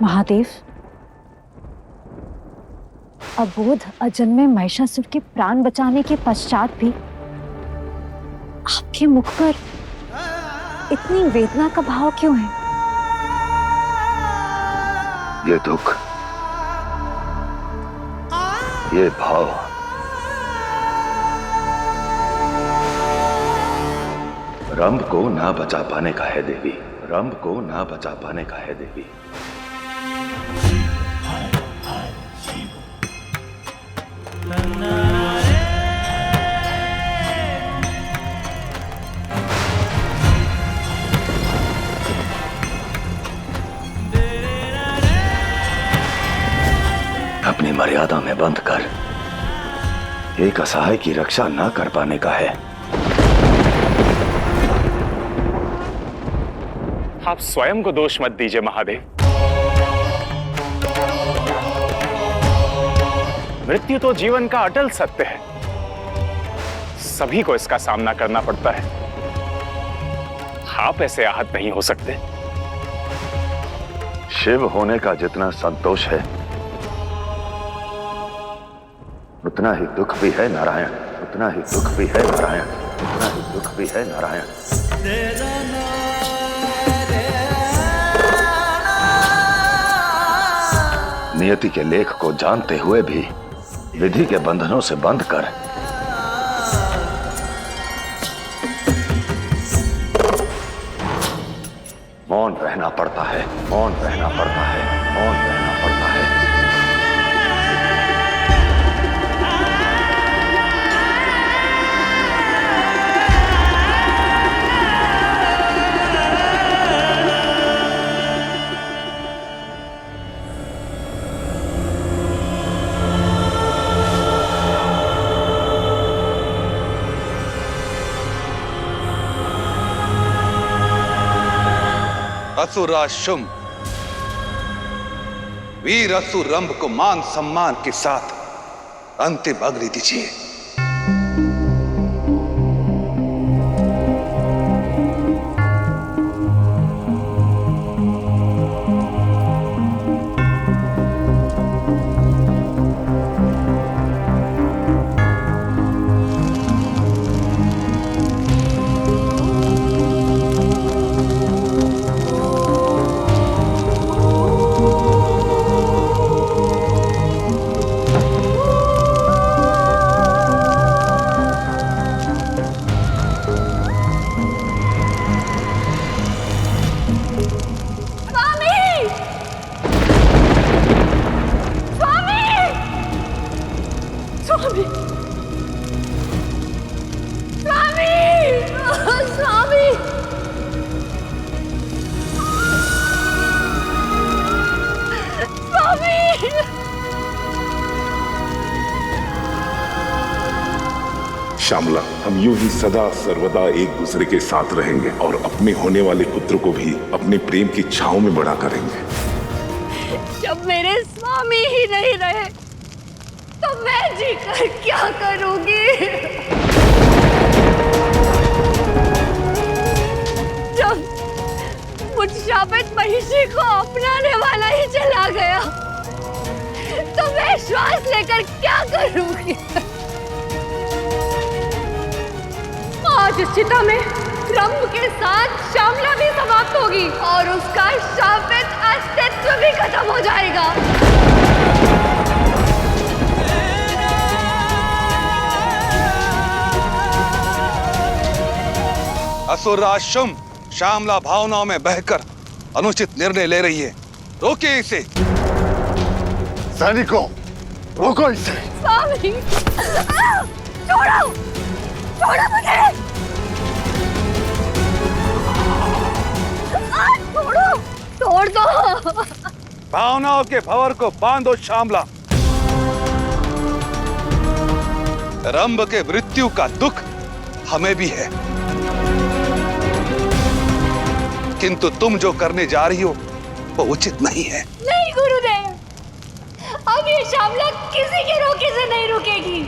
महादेव, अबोध अजन्मे महिषासुर के प्राण बचाने के पश्चात भी आपके मुख पर इतनी वेदना का भाव क्यों है? ये दुख, ये भाव रंभ को ना बचा पाने का है देवी, रंभ को ना बचा पाने का है देवी। अपनी मर्यादा में बंद कर एक असहाय की रक्षा ना कर पाने का है। आप स्वयं को दोष मत दीजिए महादेव। मृत्यु तो जीवन का अटल सत्य है, सभी को इसका सामना करना पड़ता है। आप ऐसे आहत नहीं हो सकते। शिव होने का जितना संतोष है उतना ही दुख भी है नारायण, उतना ही दुख भी है नारायण, उतना ही दुख भी है नारायण। नियति के लेख को जानते हुए भी विधि के बंधनों से बंध कर मौन रहना पड़ता है, मौन रहना पड़ता है, मौन रहना पड़ता है। असुरा शुंभ वीर असुर रंभ को मान सम्मान के साथ अंतिम अग्नि दीजिए। श्यामला, हम यूं ही सदा सर्वदा एक दूसरे के साथ रहेंगे और अपने होने वाले पुत्र को भी अपने प्रेम की छांव में बड़ा करेंगे। जब मेरे स्वामी ही नहीं रहे तो मैं जीकर क्या करूंगी? जब मुझ शापित महिषी को अपनाने वाला ही चला गया तो मैं श्वास लेकर क्या करूंगी? आज इस चिता में रंभ के साथ श्यामला भी समाप्त होगी और उसका शापित अस्तित्व भी खत्म हो जाएगा। असुरराज शुंभ श्यामला भावनाओं में बहकर अनुचित निर्णय ले रही है, रोकिए इसे। सैनिकों, रोको इसे। स्वामी, छोड़ो, छोड़ो मुझे। छोड़ो, तोड़ दो। भावनाओं के भंवर को बांधो श्यामला। रंभ के मृत्यु का दुख हमें भी है, किंतु तुम जो करने जा रही हो वो उचित नहीं है। नहीं गुरुदेव, अब ये श्यामला किसी के रोके से नहीं रुकेगी।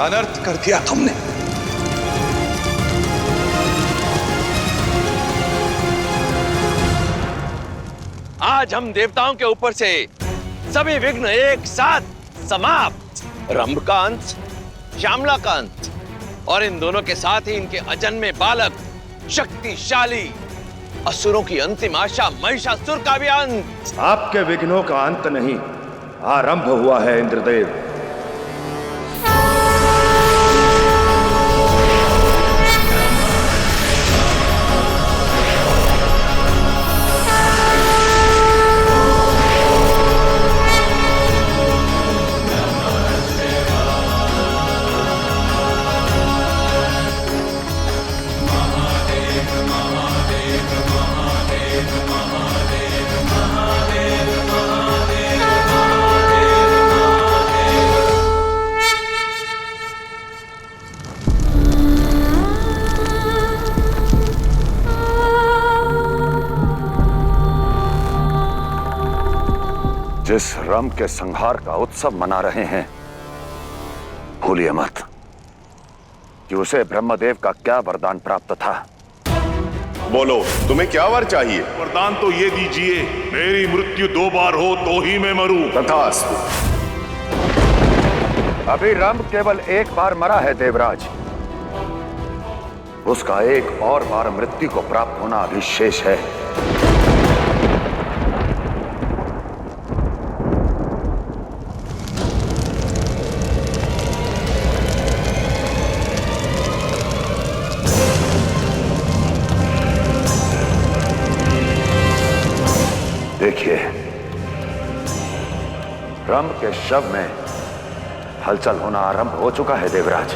अनर्थ कर दिया तुमने। आज हम देवताओं के ऊपर से सभी विघ्न एक साथ समाप्त। रंभ का अंत, श्यामला का अंत और इन दोनों के साथ ही इनके अजन्मे बालक शक्तिशाली असुरों की अंतिम आशा महिषासुर का भी अंत। आपके विघ्नों का अंत नहीं, आरंभ हुआ है इंद्रदेव। जिस रंभ के संहार का उत्सव मना रहे हैं, भूलिए मत कि उसे ब्रह्मदेव का क्या वरदान प्राप्त था। बोलो, तुम्हें क्या वर चाहिए? वरदान तो ये दीजिए, मेरी मृत्यु 2 बार हो तो ही मैं मरूं। तथास्तु। अभी रंभ केवल 1 बार मरा है देवराज, उसका 1 और बार मृत्यु को प्राप्त होना अभी शेष है। देखिए, रंभ के शव में हलचल होना आरंभ हो चुका है देवराज।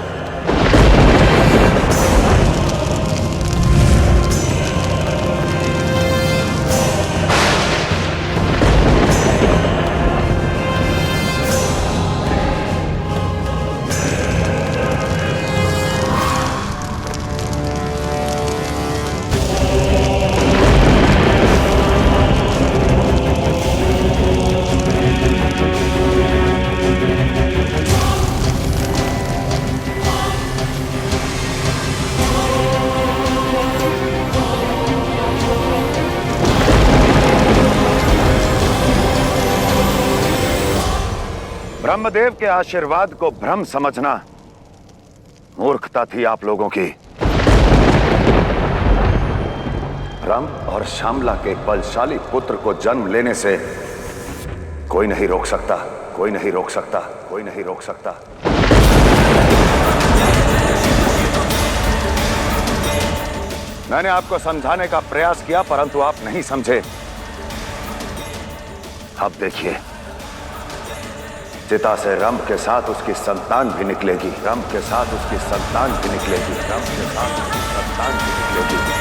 ब्रह्मदेव के आशीर्वाद को भ्रम समझना मूर्खता थी आप लोगों की। रंभ और श्यामला के बलशाली पुत्र को जन्म लेने से कोई नहीं रोक सकता, कोई नहीं रोक सकता, कोई नहीं रोक सकता। मैंने आपको समझाने का प्रयास किया परंतु आप नहीं समझे। अब देखिए, चिता से रंभ के साथ उसकी संतान भी निकलेगी, रंभ के साथ उसकी संतान भी निकलेगी, रंभ के साथ उसकी संतान भी निकलेगी।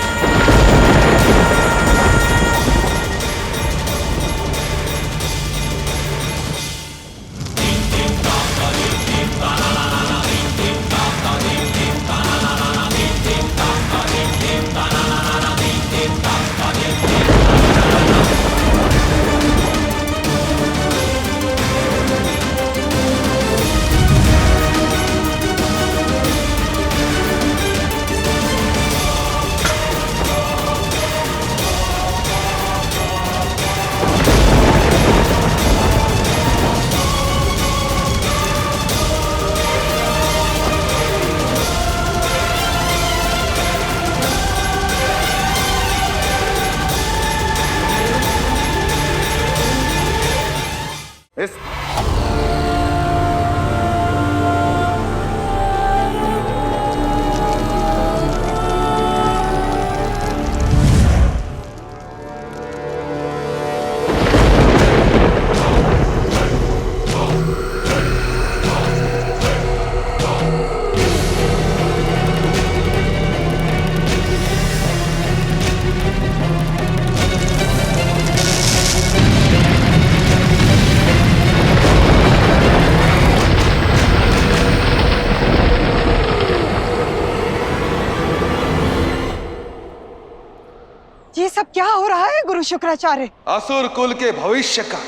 ये सब क्या हो रहा है गुरु शुक्राचार्य? असुर कुल के भविष्य का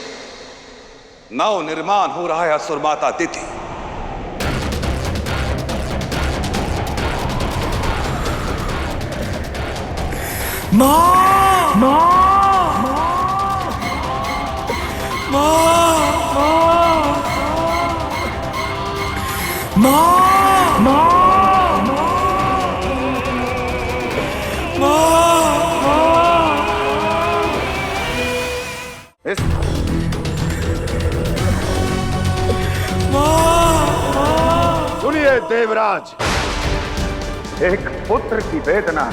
नव निर्माण हो रहा है असुर माता तिथि। इस सुनिए देवराज, एक पुत्र की वेदना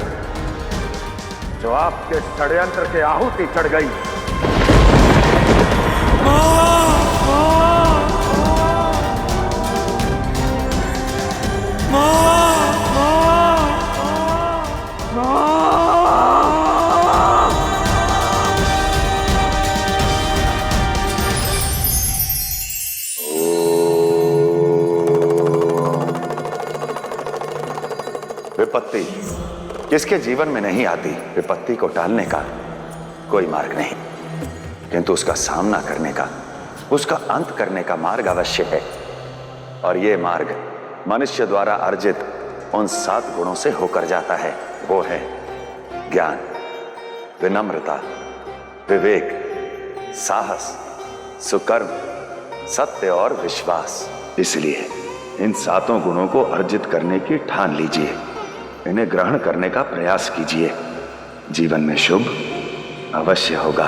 जो आपके षड्यंत्र के आहुति चढ़ गई। विपत्ति किसके जीवन में नहीं आती। विपत्ति को टालने का कोई मार्ग नहीं, किंतु उसका सामना करने का, उसका अंत करने का मार्ग अवश्य है। और ये मार्ग मनुष्य द्वारा अर्जित उन 7 गुणों से होकर जाता है। वो है ज्ञान, विनम्रता, विवेक, साहस, सुकर्म, सत्य और विश्वास। इसलिए इन 7 गुणों को अर्जित करने की ठान लीजिए, इन्हें ग्रहण करने का प्रयास कीजिए। जीवन में शुभ अवश्य होगा।